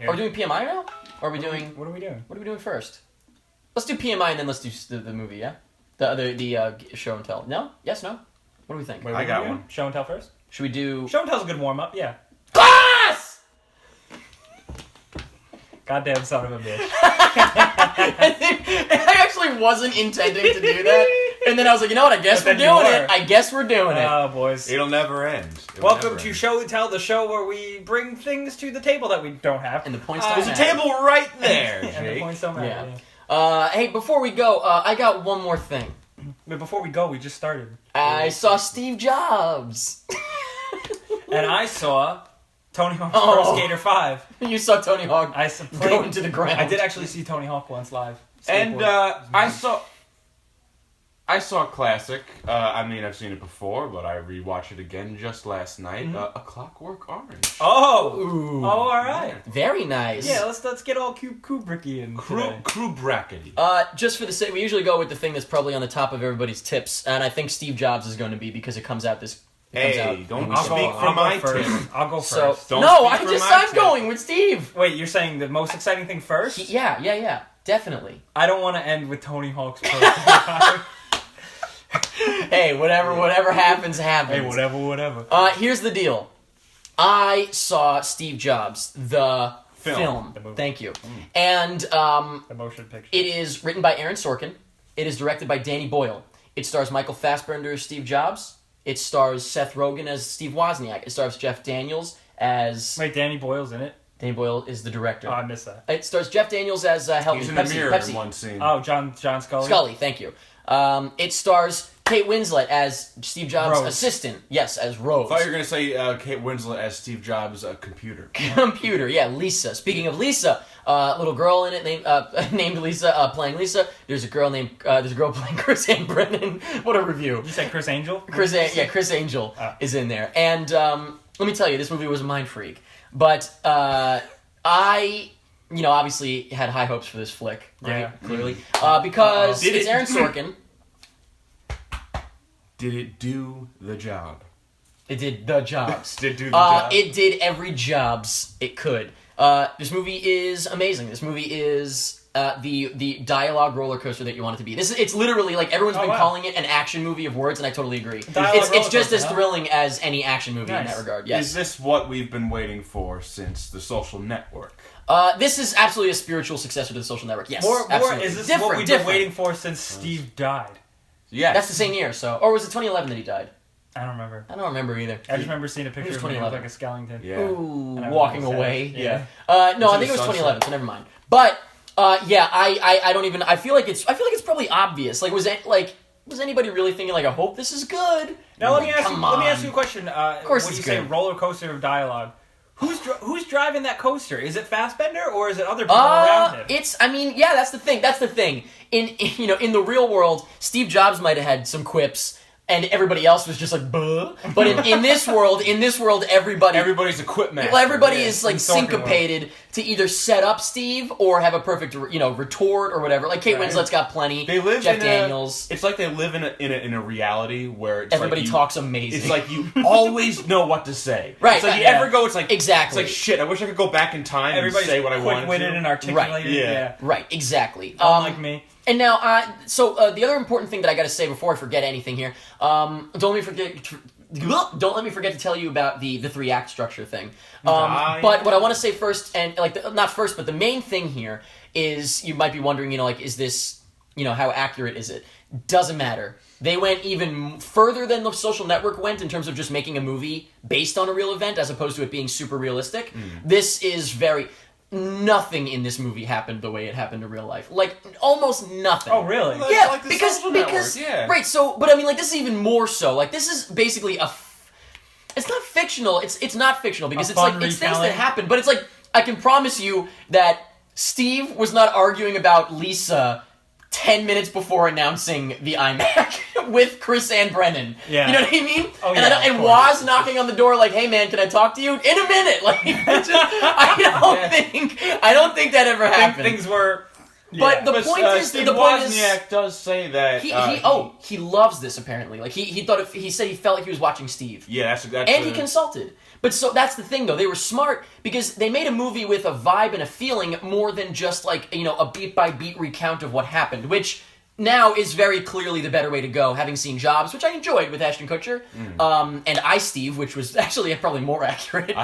Are we doing PMI now? Or are we doing... What are we doing? What are we doing first? Let's do PMI and then let's do the movie, yeah? The show and tell. No? Yes, no? What do we think? Wait, I got one. Show and tell first? Should we do... Show and tell's a good warm-up, yeah. Glass! Goddamn son of a bitch. I actually wasn't intending to do that. And then I was like, you know what? I guess we're doing it. I guess we're doing it. Oh, boys. It'll never end. Welcome to Show and Tell, the show where we bring things to the table that we don't have. And the points don't There's a matter. table right there, And the Jake. points don't matter. Yeah. Hey, before we go, I got one more thing. But before we go, we just started. I saw Steve Jobs. And I saw Tony Hawk's Oh. Pro Skater 5. You saw Tony Hawk go into the ground. I did actually see Tony Hawk once live. And Skateboard. I saw a classic. I mean, I've seen it before, but I rewatched it again just last night. A Clockwork Orange. Oh! Ooh. Oh, alright. Very nice. Yeah, let's get all Kubricky in today. Crew brackety. Just for the sake, we usually go with the thing that's probably on the top of everybody's tips, and I think Steve Jobs is going to be because it comes out this. Hey, don't I'll speak go, for my first. tip. I'll go So first. Don't no, speak for my I'm tip. going with Steve. Wait, you're saying the most exciting thing first? Yeah, definitely. I don't want to end with Tony Hawk's Pro Skater 5. Hey, whatever happens. Hey, whatever. Here's the deal. I saw Steve Jobs, the film. The movie. Thank you. And The motion picture. it is written by Aaron Sorkin. It is directed by Danny Boyle. It stars Michael Fassbender as Steve Jobs. It stars Seth Rogen as Steve Wozniak. It stars Jeff Daniels as... Wait, Danny Boyle's in it? Danny Boyle is the director. Oh, I missed that. It stars Jeff Daniels as He's in the mirror Pepsi. in one scene. Oh, John Scully? Scully, thank you. It stars Kate Winslet as Steve Jobs' Rose. assistant. Yes, as Rose. I thought you were going to say Kate Winslet as Steve Jobs' computer. Computer, yeah, Lisa. Speaking of Lisa, little girl in it named Lisa, playing Lisa. There's a girl playing Chris Ann Brennan. What a review. You said Chris Angel? Chris Angel is in there. And let me tell you, this movie was a mind freak. But I, obviously had high hopes for this flick, right? Yeah. Clearly. Because it's Aaron Sorkin. Did it do the job? It did the jobs. Did it do the job? It did every jobs it could. This movie is amazing. This movie is the dialogue roller coaster that you want it to be. It's literally like everyone's been calling it an action movie of words, and I totally agree. It's just as thrilling as any action movie in that regard. Yes. Is this what we've been waiting for since The Social Network? This is absolutely a spiritual successor to The Social Network. Yes, More, absolutely. is this different, what we've been waiting for since Steve died? Yes. That's the same year, or was it 2011 that he died? I don't remember. I don't remember either. I just remember seeing a picture of him with like a skeleton. Yeah. Ooh, And I was walking sad. away. Yeah. No, I think it was 2011, so never mind. But I don't even. I feel like it's probably obvious. Like, was anybody really thinking like, I hope this is good? Now let me ask Come you a question. Of course when it's you say good. roller coaster of dialogue, who's driving that coaster? Is it Fassbender or is it other people around him? That's the thing. In the real world, Steve Jobs might have had some quips, and everybody else was just like, buh. But in this world, Everybody's equipment. well, everybody is like in Sorkin syncopated to either set up Steve or have a perfect, retort or whatever. Like Kate Winslet's got plenty. They live Jeff in Daniels. It's like they live in a reality where it's Everybody like talks amazing. It's like you always know what to say. Right, It's like right, you yeah. ever go. It's like Exactly. It's like shit. I wish I could go back in time Everybody's and say what I wanted quick-witted to. and articulated. Right. Yeah. Right, exactly. Unlike me. And now, the other important thing that I got to say before I forget anything here, don't let me forget to tell you about the 3-act structure thing. But what I want to say first, and not first, but the main thing here is you might be wondering, is this, how accurate is it? Doesn't matter. They went even further than The Social Network went in terms of just making a movie based on a real event as opposed to it being super realistic. This is nothing in this movie happened the way it happened in real life. Like, almost nothing. Oh, really? Well, Yeah, like the because Social Network, yeah. right. So, but I mean, this is even more so. Like, this is basically it's not fictional. It's not fictional because it's fun things that retelling. happened. But it's like I can promise you that Steve was not arguing about Lisa 10 minutes before announcing the iMac with Chris Ann Brennan. Yeah. You know what I mean? Oh, and yeah, and of course. Woz knocking on the door like, "Hey man, can I talk to you in a minute?" Like, I don't think that ever happened. Things were. But the point is, Steve the point is, Wozniak does say that he loves this apparently. Like he said he felt like he was watching Steve. yeah, that's And he consulted. But so that's the thing, though. They were smart because they made a movie with a vibe and a feeling more than just like, a beat-by-beat recount of what happened, which now is very clearly the better way to go, having seen Jobs, which I enjoyed with Ashton Kutcher, and I, Steve, which was actually probably more accurate,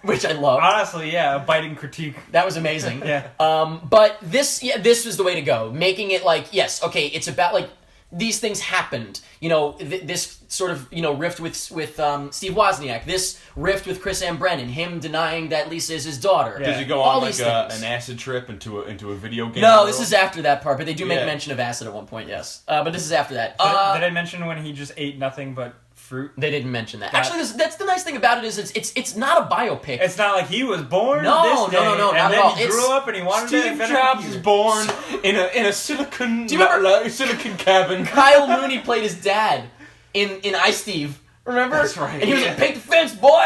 which I loved. Honestly, yeah, a biting critique. That was amazing. Yeah. But this was the way to go. Making it like, yes, okay, it's about like, these things happened. This sort of, rift with Steve Wozniak. This rift with Chris M. Brennan. Him denying that Lisa is his daughter. Does he go on like an acid trip into a video game? No, this is after that part, but they do make mention of acid at one point, yes. But this is after that. Did I mention when he just ate nothing but fruit? They didn't mention that. Actually, that's the nice thing about it is it's not a biopic. It's not like he was born No, this day, no, and not then at all. he grew up and he wanted to Steve invent Jobs a was computer. born in a silicon silicon cabin. Kyle Mooney played his dad in I, Steve. Remember? That's right. And he was like, "Paint the fence, boy."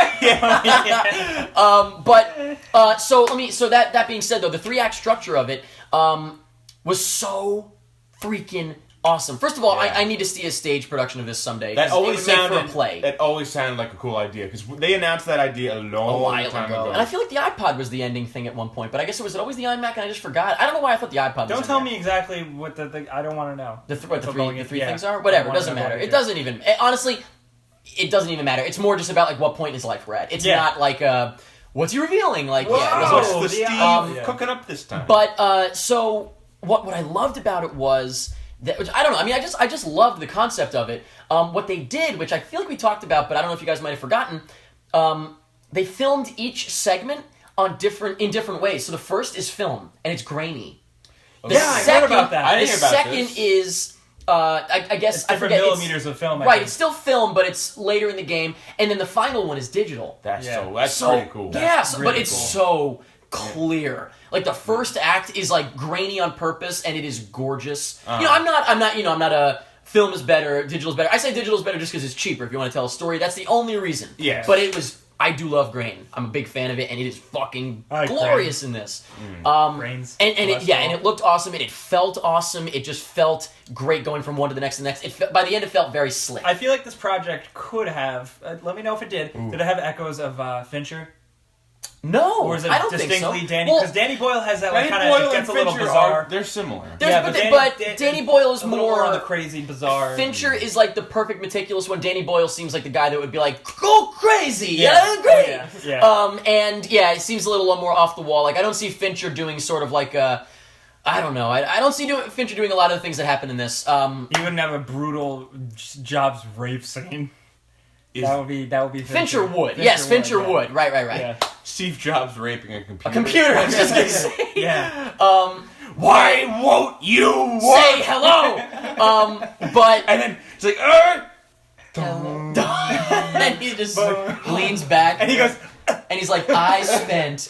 So that being said, though, the 3-act structure of it was so freaking awesome. First of all, Yeah. I need to see a stage production of this someday. That always it would make sounded for a play. That always sounded like a cool idea because they announced that idea a long while time ago. And I feel like the iPod was the ending thing at one point, but I guess was it always the iMac and I just forgot. I don't know why I thought the iPod was Don't tell me exactly what the I don't want to know. the three Yeah. things are. Whatever, I it doesn't wanna know matter. what It doesn't even honestly. It doesn't even matter. It's more just about like what point in his life we're at. It's not like what's he revealing? Like Whoa. yeah, it What's doesn't- the Steve Yeah. cooking up this time? But so what I loved about it was that, which I don't know. I mean, I just loved the concept of it. What they did, which I feel like we talked about, but I don't know if you guys might have forgotten. They filmed each segment in different ways. So the first is film and it's grainy. The I heard about that. I The didn't hear about second this. is I guess It's I different forget millimeters of film. I Right, think. it's still film, but it's later in the game, and then the final one is digital. That's Yeah. that's pretty cool. Yeah, but really it's cool. so clear. Like the first act is like grainy on purpose, and it is gorgeous. I'm not a film is better, digital is better. I say digital is better just because it's cheaper. If you want to tell a story, that's the only reason. Yes. But it was. I do love grain. I'm a big fan of it, and it is fucking I like glorious in this. Grains, and it cholesterol. and it looked awesome, and it felt awesome. It just felt great going from one to the next and the next. By the end, it felt very slick. I feel like this project could have. Let me know if it did. Did it have echoes of Fincher? No, Or is it I don't think so. distinctly Danny? Well, Because Danny Boyle has that like Danny kind of Boyle it gets and a little Fincher bizarre. they're similar. but Danny Boyle is a little more on the crazy, bizarre. Fincher is like the perfect meticulous one. Danny Boyle seems like the guy that would be like, go crazy, Yeah. great. Yeah. And yeah, it seems a little more off the wall. Like I don't see Fincher doing sort of like a, I don't know. I don't see Fincher doing a lot of the things that happen in this. He wouldn't have a brutal Jobs rape scene. That would be Fincher would. Yes, Fincher yeah. would. Right. Yeah. Steve Jobs raping a computer. A computer. I was just gonna say. Yeah. Why won't you Say hello. But And then it's like, and he just leans back And he goes, and he's like, I spent.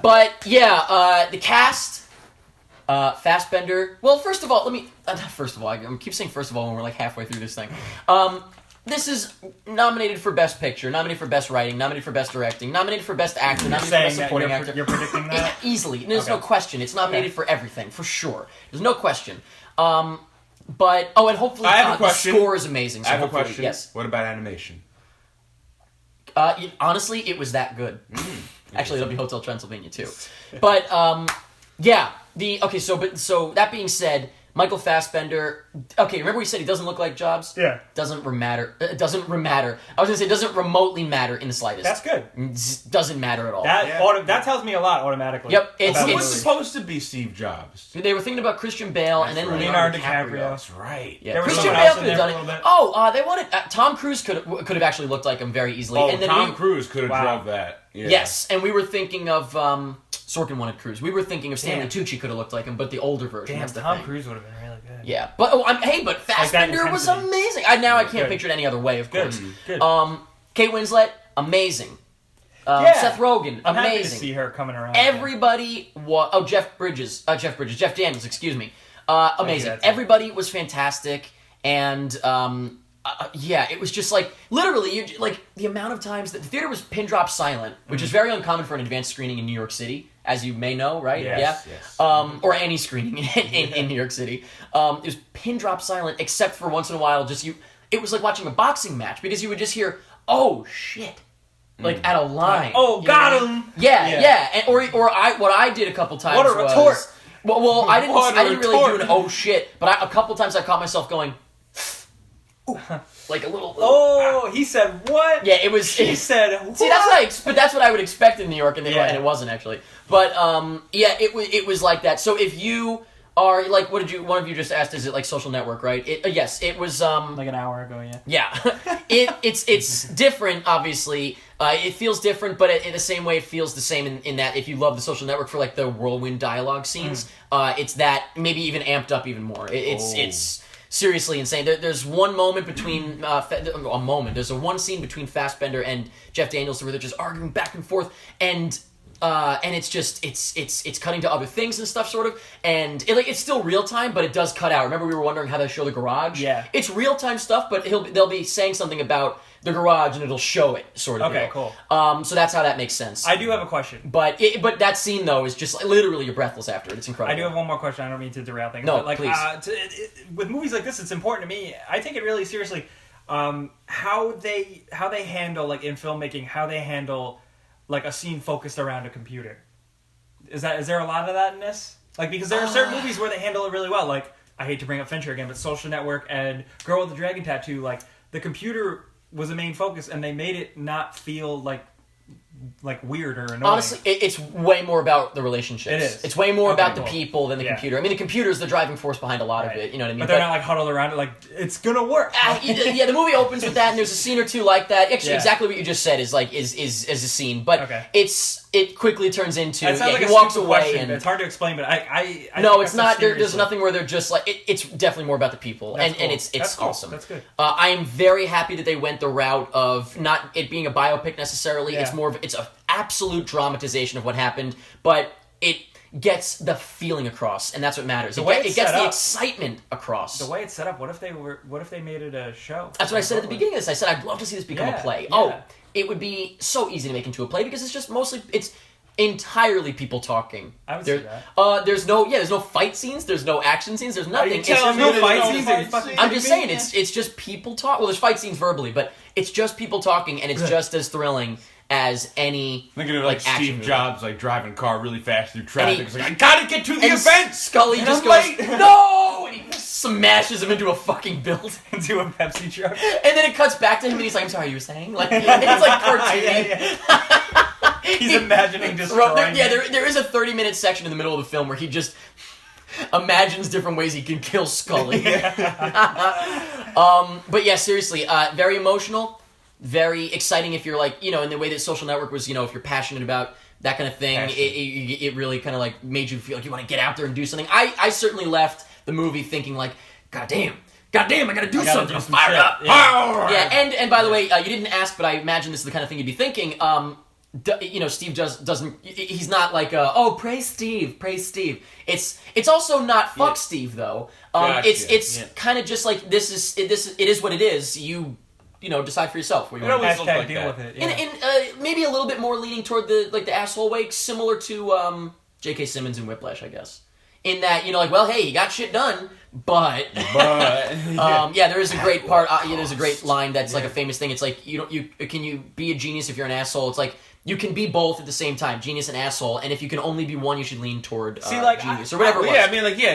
But yeah, the cast, Fassbender. Well, first of all, I keep saying first of all when we're like halfway through this thing. This is nominated for Best Picture, nominated for Best Writing, nominated for Best Directing, nominated for Best Actor, nominated for saying Best that Supporting Actor. you're predicting that? Easily. There's no Okay. question. It's nominated for everything, for sure. There's no question. But and hopefully I have a question. the score is amazing. So I have a hopefully- question. Yes. What about animation? Honestly, it was that good. Actually, it'll be Hotel Transylvania too. But yeah. So that being said, Michael Fassbender. Okay, remember we said he doesn't look like Jobs? Yeah. Doesn't matter. I was gonna say it doesn't remotely matter in the slightest. That's good. Doesn't matter at all. That tells me a lot automatically. Yep, about Who the was movie. supposed to be Steve Jobs? They were thinking about Christian Bale and then right. Leonardo Leonardo DiCaprio. That's right. Yeah, There was Christian someone Bale else in could have there done for a it. little bit. They wanted Tom Cruise could have actually looked like him very easily. Oh, and then Tom Cruise could have Wow. drove that. Yeah. Yes, and we were thinking of Sorkin wanted Cruise. We were thinking of Stanley Damn. Tucci could have looked like him, but the older version. Damn, That's the Tom thing. Cruise would have been really good. Yeah, but Fassbender was intensity. amazing. I can't Good. picture it any other way, of Good. course. Good. Kate Winslet, amazing. Yeah. Seth Rogen, I'm happy to amazing. see her coming around. Everybody was Jeff Daniels, excuse me. Amazing. that too. Everybody was fantastic, and yeah, it was just like literally like the amount of times that the theater was pin drop silent, which is very uncommon for an advanced screening in New York City, as you may know, right? Yes, yes. Or any screening in New York City. It was pin drop silent, except for once in a while, it was like watching a boxing match because you would just hear oh shit. Like at a line. Oh, got him. Yeah. And, what I did a couple times What a retort. was... Well, I didn't really do an oh shit, but a couple times I caught myself going... Ooh, like a little... Oh, he said what? Yeah, it was... He said what? See, but that's what I would expect in New York, and it wasn't actually. But, yeah, it was like that. So if you... Are like one of you just asked, is it like Social Network, right? Yes, it was like an hour ago, yeah. It's different, obviously. It feels different, but in the same way it feels the same in that if you love the Social Network for like the whirlwind dialogue scenes, it's that maybe even amped up even more. It's seriously insane. There's one moment between there's one scene between Fassbender and Jeff Daniels where they're just arguing back and forth, and it's just it's cutting to other things and stuff, sort of, and it's still real time, but it does cut out. Remember, we were wondering how they show the garage. Yeah, it's real time stuff, but they'll be saying something about the garage, and it'll show it, sort of. Okay, cool. So that's how that makes sense. I do have a question, but that scene though is just literally you're breathless after it. It's incredible. I do have one more question. I don't mean to derail things. No, but like, please. With movies like this, it's important to me. I take it really seriously. How they handle, like in filmmaking, how they handle like a scene focused around a computer. Is there a lot of that in this? Like, because there are certain movies where they handle it really well. Like, I hate to bring up Fincher again, but Social Network and Girl with the Dragon Tattoo, like the computer was the main focus, and they made it not feel like weird or annoying. Honestly, it's way more about the relationships. It is. It's way more about the people than the computer. I mean, the computer is the driving force behind a lot of it. You know what I mean? But they're not like huddled around it like, it's gonna work. Yeah, the movie opens with that, and there's a scene or two like that. Actually, exactly what you just said is a scene. But it quickly turns into he walks away, and it's hard to explain. But I no, it's not. There's nothing where they're just like it's definitely more about the people, and it's cool. awesome. That's good. I am very happy that they went the route of not it being a biopic necessarily. It's more of it's a absolute dramatization of what happened, but it gets the feeling across, and that's what matters. It gets the excitement across. The way it's set up. What if they made it a show? That's what I said at the beginning of this. I said I'd love to see this become a play. Yeah. Oh, it would be so easy to make into a play because it's entirely people talking. I would say that. There's no fight scenes. There's no action scenes. There's nothing. There's no fight scenes. I'm just saying it's just people talk. Well, there's fight scenes verbally, but it's just people talking, and it's just as thrilling as any thinking of like Steve movie. Jobs like driving a car really fast through traffic. It's like, I gotta get to the event. Scully just goes no, and he smashes him into a fucking building, into a Pepsi truck, and then it cuts back to him, and he's like, "I'm sorry, you were saying?" Like it's like cartoony. He's imagining destroying. There is a 30-minute section in the middle of the film where he just imagines different ways he can kill Scully. But yeah, seriously, very emotional. Very exciting if you're like, in the way that Social Network was, if you're passionate about that kind of thing, it really kind of like made you feel like you want to get out there and do something. I certainly left the movie thinking like, God damn, I gotta do something. I'm fired up. Yeah, and by the way, you didn't ask, but I imagine this is the kind of thing you'd be thinking. Steve doesn't. He's not like, praise Steve. It's also not fuck Steve though. It's kind of just like it is what it is. You decide for yourself. What you want to hashtag deal with it. Yeah. And maybe a little bit more leaning toward the asshole way, similar to J.K. Simmons in Whiplash, I guess. In that, well, hey, you got shit done, but there is a great part. There's a great line that's like a famous thing. It's like can you be a genius if you're an asshole? It's like you can be both at the same time, genius and asshole. And if you can only be one, you should lean toward genius or whatever.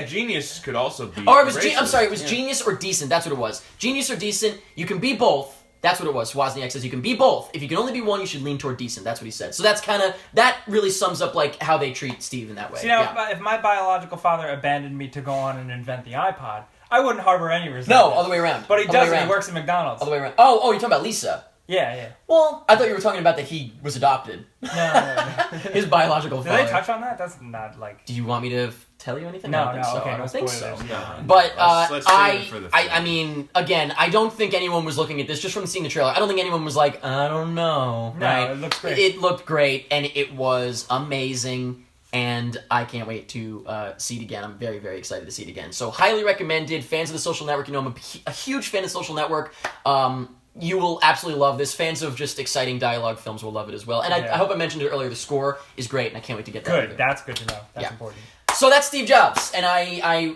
Genius could also be. Or it was it was genius or decent. That's what it was. Genius or decent. You can be both. That's what it was. Wozniak says you can be both. If you can only be one, you should lean toward decent. That's what he said. So that really sums up like how they treat Steve in that way. See now, if my biological father abandoned me to go on and invent the iPod, I wouldn't harbor any resentment. No, all the way around. But he doesn't. He works at McDonald's. All the way around. Oh, you're talking about Lisa. Yeah. Well, I thought you were talking about that he was adopted. No. His biological father. Did they touch on that? That's not like... Do you want me to tell you anything? No, I don't think so. No. But let's save it for the film. I mean, again, I don't think anyone was looking at this, just from seeing the trailer, I don't think anyone was like, I don't know. No, right? It looks great. It looked great, and it was amazing, and I can't wait to see it again. I'm very, very excited to see it again. So, highly recommended. Fans of the Social Network, I'm a huge fan of Social Network. You will absolutely love this. Fans of just exciting dialogue films will love it as well. And I hope I mentioned it earlier, the score is great, and I can't wait to get that. Good, either. that's good to know. That's important. So that's Steve Jobs, and I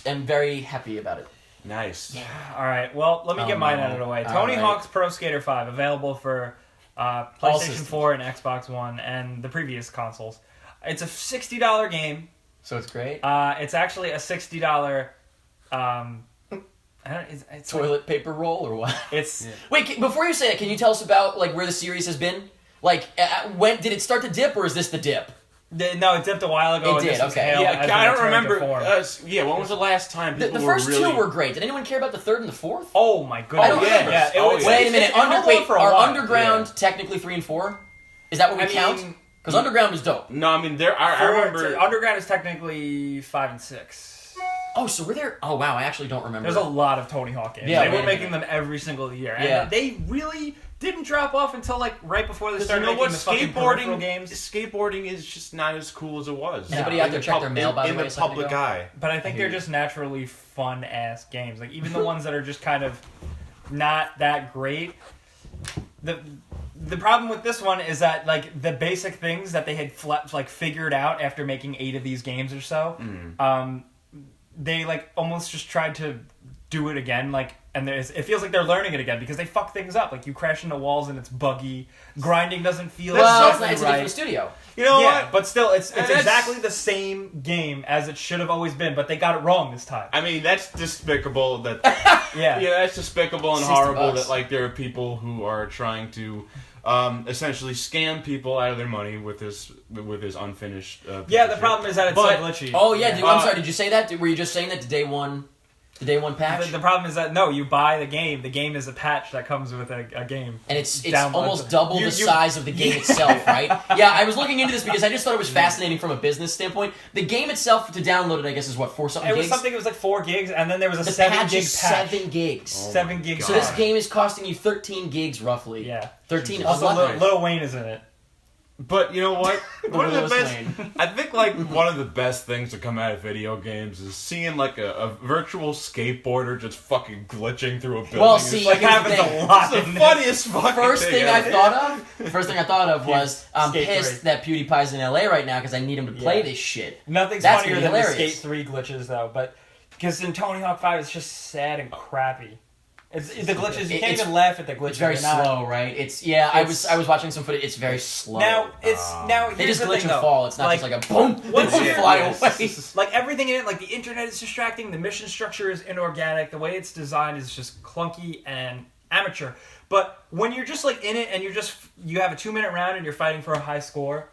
am very happy about it. Nice. Yeah. All right. Well, let me get mine no. out of the way. All Tony right. Hawk's Pro Skater 5 available for PlayStation systems. 4 and Xbox One and the previous consoles. It's a $60 game. So it's great. It's actually a $60. It's Toilet paper roll or what? It's Wait, before you say that, can you tell us about like where the series has been? Like, when did it start to dip, or is this the dip? no, it dipped a while ago. It and did, this was okay. hailed Yeah, as I a don't return remember. to form. When was the last time The people first were really... two were great. Did anyone care about the third and the fourth? Oh my goodness! I don't remember. Yeah, it Oh, was, yeah. Wait a minute. it held on for a Are while. Underground Yeah. technically 3 and 4? Is that what we I count? mean, Because Underground is dope. No, I mean, I remember... Underground is technically 5 and 6. Oh, so we're there. Oh wow, I actually don't remember. There's a lot of Tony Hawk games. Yeah, They were wait a making them every single year, and Yeah. they really didn't drop off until like right before they Because started you know making what? the fucking peripheral Skateboarding, games. skateboarding is just not as cool as it was. Anybody Yeah. out there check their mail, by the in way, the a second public ago? eye. But I think I they're hear you. just naturally fun ass games. Like even the ones that are just kind of not that great. The problem with this one is that like the basic things that they had figured out after making 8 of these games or so, they like almost just tried to do it again. Like, and it feels like they're learning it again because they fuck things up. Like you crash into walls and it's buggy. Grinding doesn't feel Well, it's, exactly not, it's a right. different studio. You know Yeah, what? but still, it's That's- exactly the same game as it should have always been. But they got it wrong this time. I mean, that's despicable. That Yeah. yeah, that's despicable and $60 horrible. That like there are people who are trying to essentially scam people out of their money with this unfinished. Yeah, the problem is that it's But- so glitchy. Oh yeah, dude, I'm Uh, sorry. Did you say that? Were you just saying that the day one patch? The problem is that no, you buy the game. The game is a patch that comes with a game. And it's Download almost them. double You- the you- size of the game itself, right? Yeah, I was looking into this because I just thought it was fascinating from a business standpoint. The game itself to download it, I guess, is what, 4 something It was gigs? something. It was like 4 gigs, and then there was a The 7 patch gig is patch. 7 gigs. Oh 7 my gig. God. So this patch. game is costing you 13 gigs roughly. Yeah. 13. Also, unlucky. Lil Wayne is in it. But you know what? One of the Lewis best. Lane. I think like one of the best things to come out of video games is seeing like a virtual skateboarder just fucking glitching through a building. Well, It's see, like here's the happens thing. a lot. it's the in funniest fucking First thing I ever. thought of was I'm Skate pissed 3. that PewDiePie's in LA right now because I need him to play Yeah. this shit. Nothing's That's funnier gonna than be the hilarious. Skate 3 glitches, though. But because in Tony Hawk 5, it's just sad and crappy. It's the glitches. You can't It's- even laugh at the glitches. It's very They're not- slow, right? I was watching some footage. It's very slow. Now now they here's just the glitch thing, and though. fall. It's not just like a boom, once they you're- fly Yes. away. Like everything in it, like the internet is distracting, the mission structure is inorganic, the way it's designed is just clunky and amateur. But when you're just like in it and you have a 2-minute round and you're fighting for a high score,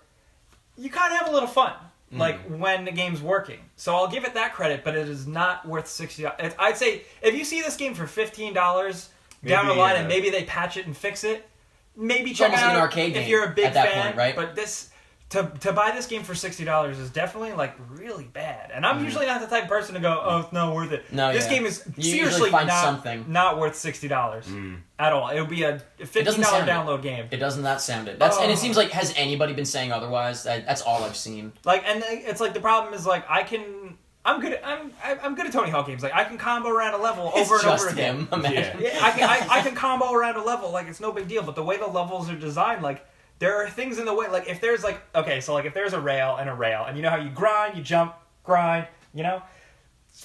you kind of have a little fun. Like when the game's working. So I'll give it that credit, but it is not worth $60. I'd say if you see this game for $15 down the Maybe, line and maybe they patch it and fix it, maybe check almost it like out an arcade if game you're a big at that fan. point, right? But this to buy this game for $60 is definitely like really bad. And I'm usually not the type of person to go, "Oh, it's not worth it." No, this yeah. game is You usually seriously find not something. not worth $60 at all. It would be a $50 doesn't sound it. download game. It does not sound it. And Oh. it seems like has anybody been saying otherwise? That's all I've seen. Like, and it's like the problem is like I'm good at Tony Hawk games. Like I can combo around a level over It's and just over again. him. Imagine. Yeah, I can combo around a level like it's no big deal. But the way the levels are designed, like there are things in the way. Like if there's like if there's a rail, and you know how you grind, you jump, grind, you know.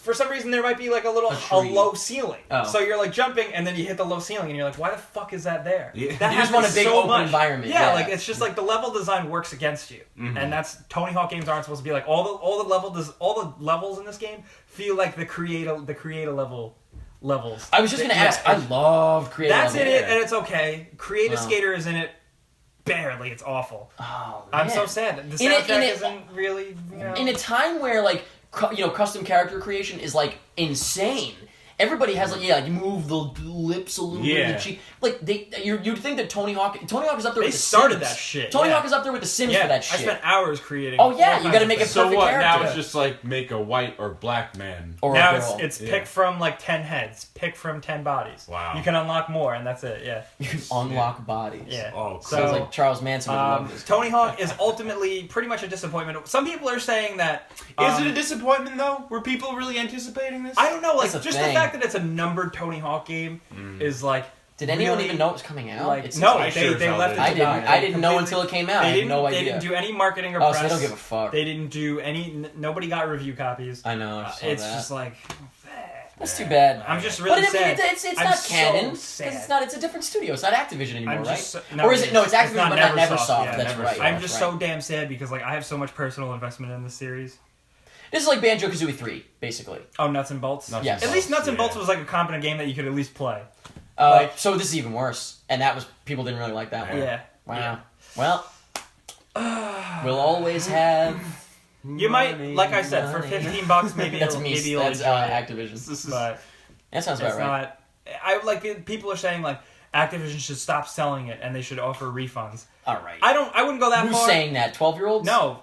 For some reason, there might be like a tree. low ceiling. Oh. So you're like jumping, and then you hit the low ceiling, and you're like, why the fuck is that there? Yeah. That You just want a happens big so open much. environment, Yeah, yeah. like it's just like the level design works against you, and that's Tony Hawk games aren't supposed to be like all the levels in this game feel like the create a level levels. I was just gonna ask. I love creative. That's in level. it, and it's okay. Creative Wow. Skater is in it. Barely, it's awful. Oh, I'm man. so sad. The In soundtrack it- isn't really, you know. In a time where like custom character creation is like insane. Everybody has like you move the lips a little bit, Yeah. the cheek. Like you'd think that Tony Hawk is up there. They with the started Sims. that shit, Tony yeah. Hawk is up there with the Sims Yeah, for that shit. I spent hours creating. Oh, yeah, all you kinds gotta of make things. it So perfect what? Now character. it's just like make a white or black man. or Now a girl. it's Yeah. pick from like 10 heads, pick from 10 bodies. Wow. You can unlock more, and that's it. Yeah, You can unlock bodies. yeah. Oh, So, Sounds like Charles Manson would love this. Tony Hawk is ultimately pretty much a disappointment. Some people are saying that. Is it a disappointment though? Were people really anticipating this? I don't know. Like That's the just thing. the fact that it's a numbered Tony Hawk game is like. Did anyone really, even know it was coming out? Like, It's- no, I they sure as hell left it didn't. to I didn't. die. I didn't know Completely- until it came out. I They had no didn't. idea. They didn't do any marketing or Oh, press. so they don't give a fuck. They didn't do any. Nobody got review copies. I know. I saw It's that. just like. That's too bad. I'm just really but sad. It's I'm not so canon. 'Cause sad. it's a different studio. It's not Activision anymore, right? So, Or is it? No, it's Activision, not but not Neversoft. Neversoft. Yeah, That's Neversoft. right. I'm that's just right. so damn sad because like I have so much personal investment in this series. This is like Banjo-Kazooie 3, basically. Oh, Nuts and Bolts. Yes. At least Nuts and Yeah. Bolts was like a competent game that you could at least play. So this is even worse, and that was people didn't really like that one. Yeah. Wow. Yeah. Well, we'll always have. You might, like I said, for Money. $15, maybe That's you'll, me. maybe you'll That's enjoy it. Activision. But That sounds it's about right. not. I like people are saying like Activision should stop selling it and they should offer refunds. All right. I wouldn't go that Who's far. saying that? 12-year-olds? No,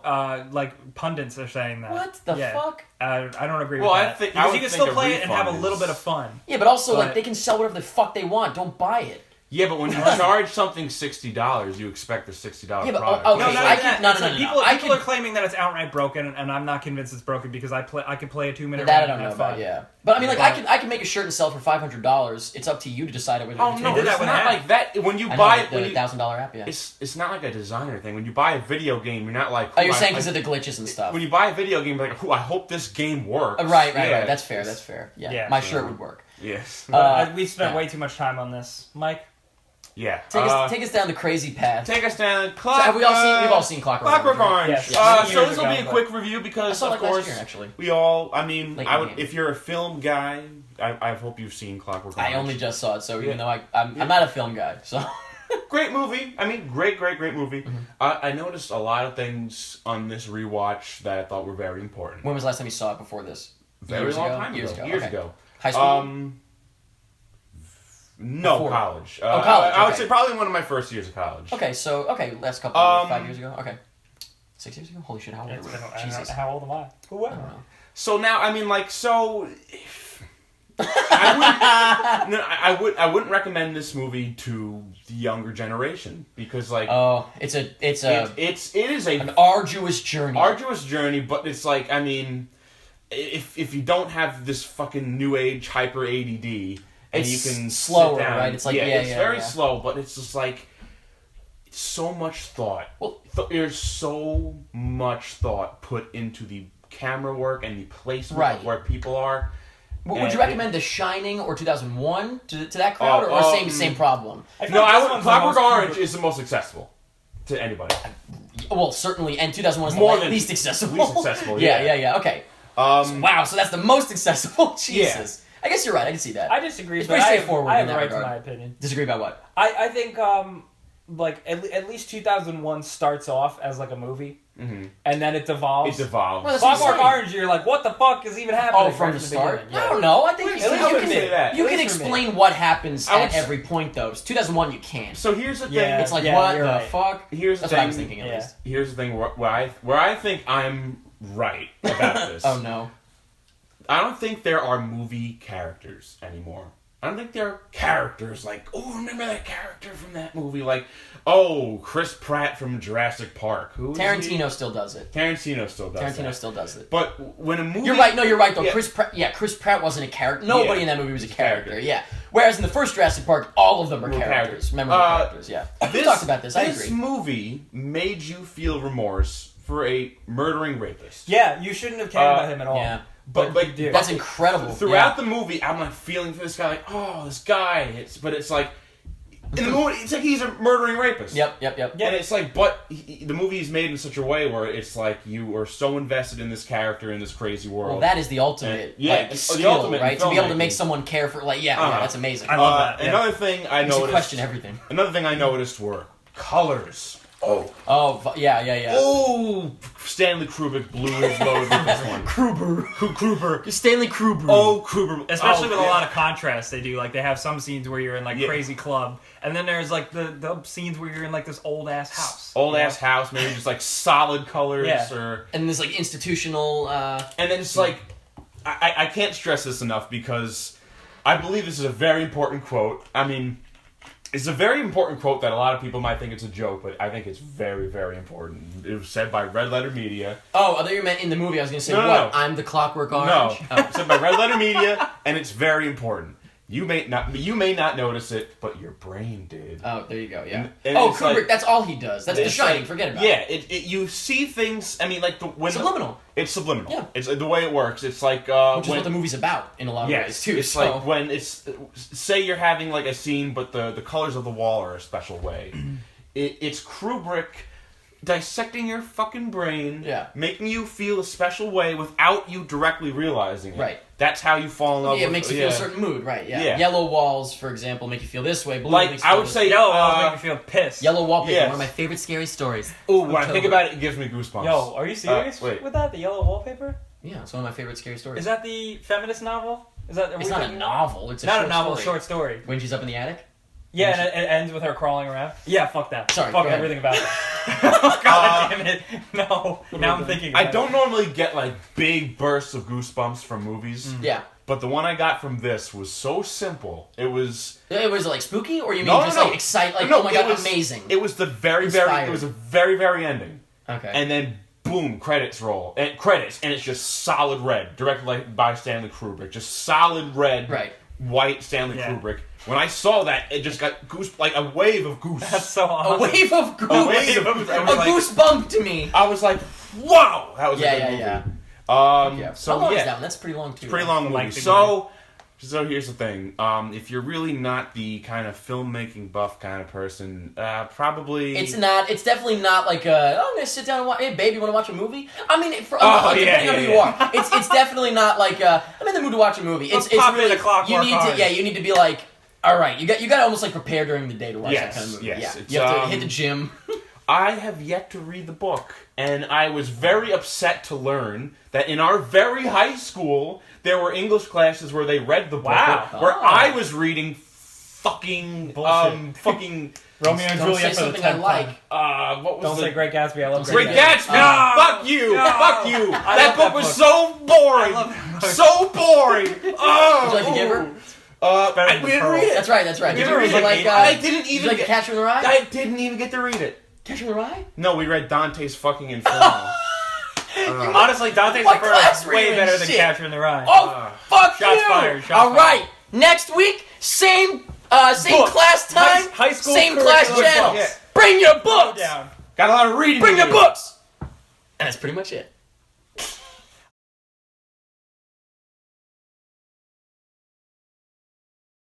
like pundits are saying that. What the fuck? I don't agree Well, with I that. think- I because would you can think still a play it and have a refund little is- bit of fun. Yeah, but also like But- they can sell whatever the fuck they want. Don't buy it. Yeah, but when you charge something $60, you expect a $60 Yeah, but, product. okay, No, so not I even could- that. no, It's no, like no, no. People, I people could- are claiming that it's outright broken, and I'm not convinced it's broken because I could play a 2-minute That I run don't and know have about. fun. Yeah, but I mean, like But- I can make a shirt and sell it for $500. It's up to you to decide whether Oh to no, take did it. it's that with not an like that. When you I know, buy the it, when you, $1,000 app. Yeah. it's not like a designer thing. When you buy a video game, you're not like. Oh, you're "Ooh, saying I- because of the glitches and stuff. When you buy a video game, you're like, "Ooh, I hope this game works." Right. Yeah. That's fair. That's fair. Yeah. Yeah. My shirt would work. Yes. But we spent yeah. way too much time on this, Mike. Yeah. Take us down the crazy path. Take us down. So have we've all seen Clockwork Clockwork Orange, Orange. Yes. Yes. So Years this will ago, be a but- quick review I because, saw it of like course, last year actually. we all. I mean, Late I would. game. If you're a film guy, I hope you've seen Clockwork Orange. I only just saw it, so even Yeah. though I'm not a film guy, so Great movie. I mean, great movie. Mm-hmm. I noticed a lot of things on this rewatch that I thought were very important. when was the last time you saw it before this? Very Years long ago? time Years ago. ago. Years Okay. ago. High school. No, Before. college. College, I would okay. say probably one of my first years of college. Last couple 5 years ago. Okay. 6 years ago? Holy shit, how old are It's we? been, Jesus. how old am I? I don't know. So now, I mean, like, so. I wouldn't recommend this movie to the younger generation because, like, Oh, it is an an arduous journey. arduous journey, but it's like, I mean, if you don't have this fucking new age hyper ADD and It's you can slower, sit down, right? It's like, it's yeah, very yeah. slow, but it's just like so much thought. Well- There's so much thought put into the camera work and the placement Right. of where people are. Would And you recommend The Shining or 2001 to that crowd, Oh, or same problem? No, I would. would. Clockwork Orange is the most accessible to anybody. Well, certainly, and 2001 is More the than- least accessible. least accessible, yeah, yeah. yeah. Okay. Wow, so that's the most accessible. Jesus. I guess you're right. I can see that. I disagree. It's but pretty I have- straightforward I in have the that right to regard. my opinion. Disagree about what? I think like at least 2001 starts off as like a movie, and then it devolves. It evolves. Well, that's what I'm Clockwork saying. Orange, you're like, what the fuck is even happening? Oh, from right the start? beginning? I don't know. I think At you least can, you can say that. you At can least for me. explain what happens I would at s- every point, though. 2001, you can't. So here's the thing. Yeah. It's like, Yeah, what you're the right. fuck? Here's the That's thing. what I was thinking, at Yeah. least. Here's the thing where I think I'm right about this. Oh, no. I don't think there are movie characters anymore. I don't think there are characters like, oh, remember that character from that movie? Like, oh, Chris Pratt from Jurassic Park. Who is he? Tarantino still does it. Tarantino still does Tarantino that. still does it. But when a movie... You're right. No, you're right, though. Yeah. Chris Pratt wasn't a character. Nobody Yeah. in that movie was a Character. character. Yeah. Whereas in the first Jurassic Park, all of them were Were characters. characters. Memorable characters, yeah. We talked about this. I This agree. movie made you feel remorse for a murdering rapist. Yeah, you shouldn't have cared about him at all. Yeah. But you do. That's incredible. Throughout yeah. the movie, I'm like feeling for this guy, like, oh, this guy. But it's like, in the movie, it's like he's a murdering rapist. Yep. And it's like, but the movie is made in such a way where it's like you are so invested in this character in this crazy world. Well, that is the ultimate, Yeah, like, the skill, ultimate in right? To be able to filmmaking. make someone care for, like, yeah, that's amazing. I love that, yeah. Another thing I You should noticed. question everything. Another thing I noticed were colors. Oh, yeah. Oh, Stanley Kubrick blew his load with this one. Kruber. Stanley Kubrick. Oh, Kruber. Especially with a yeah. lot of contrast, they do. Like, they have some scenes where you're in, like, Yeah. crazy club, and then there's, like, the scenes where you're in, like, this old-ass house. Old ass house, maybe just like solid colors, Yeah. or And this, like, institutional, and then it's like, I can't stress this enough because I believe this is a very important quote. I mean, it's a very important quote that a lot of people might think it's a joke, but I think it's very, very important. It was said by Red Letter Media. Oh, I thought you meant in the movie. I was going to say, No. what? I'm the Clockwork Orange? No, Oh. it's said by Red Letter Media, and it's very important. You may not notice it, but your brain did. Oh, there you go. Yeah. And oh, it's Kubrick. like- That's all he does. That's The It's Shining. like- Forget about Yeah, it. you see things. I mean, like Subliminal. It's subliminal. Yeah. It's the way it works. It's like Which is what the movie's about in a lot of ways too. It's like when it's say you're having like a scene, but the colors of the wall are a special way. It's Kubrick dissecting your fucking brain, making you feel a special way without you directly realizing it. Right. That's how you fall in love. Yeah, it makes you feel a certain mood, right? Yeah. Yellow walls, for example, make you feel this way. Blue makes you I feel would this say way. Yellow walls make me feel pissed. Yellow wallpaper, Yes. one of my favorite scary stories. Oh, when I think about it, it gives me goosebumps. Yo, are you serious wait. with that? The yellow wallpaper? Yeah, it's one of my favorite scary stories. Is that the feminist novel? It's not a novel. It's a not short a novel. story. Short story. When she's up in the attic. Yeah, and it ends with her crawling around. Yeah, fuck that. Sorry, fuck go ahead. everything about that. God damn it! No, now I'm thinking. I don't normally get like big bursts of goosebumps from movies. Yeah. But the one I got from this was so simple. It was like spooky, or you mean like exciting? Like, oh my god, amazing. It was the very Inspired. it was a very ending. Okay. And then boom, credits roll. And it's just solid red, directed by Stanley Kubrick. Just solid red, white Stanley Kubrick. When I saw that, it just got like a wave of goose. That's so awesome. A wave of goose. A wave of goose. A goosebump to me. I was like, wow, that was a good movie. Yeah. So how long is that one? That's pretty long too. It's a pretty long movie. So here's the thing. If you're really not the kind of filmmaking buff kind of person, probably it's not. It's definitely not like I'm gonna sit down and watch. Hey, babe, you want to watch a movie? I mean, depending on who you are, it's definitely not like I'm in the mood to watch a movie. It's really Clockwork you need to you need to be like, all right, you got to almost like prepare during the day to watch that kind of movie. Yes, you have to hit the gym. I have yet to read the book, and I was very upset to learn that in our very high school there were English classes where they read the book, where I was reading fucking fucking Romeo and Juliet for the 10th time. What was Don't say Great Gatsby. I love Great Gatsby. No! Fuck you. Fuck you. That that book was book. so boring. So boring. Oh. Would you like the Giver? better We than didn't Pearl. read it. That's right. That's right. We Did didn't you read read it. like I didn't did you even like get. Catcher in the Rye? I didn't even get to read it. Catcher in the Rye? No, we read Dante's fucking Inferno. Honestly, Dante's What Inferno class is were you way in? better than Shit. Catcher in the Rye. Oh, fuck Shots you! fired, shots All right, fired. next week, same Book. class time, High school same class curriculum channel. books. Yeah. Bring your books. Down. Got a lot of reading. Bring to your do. books. And that's pretty much it.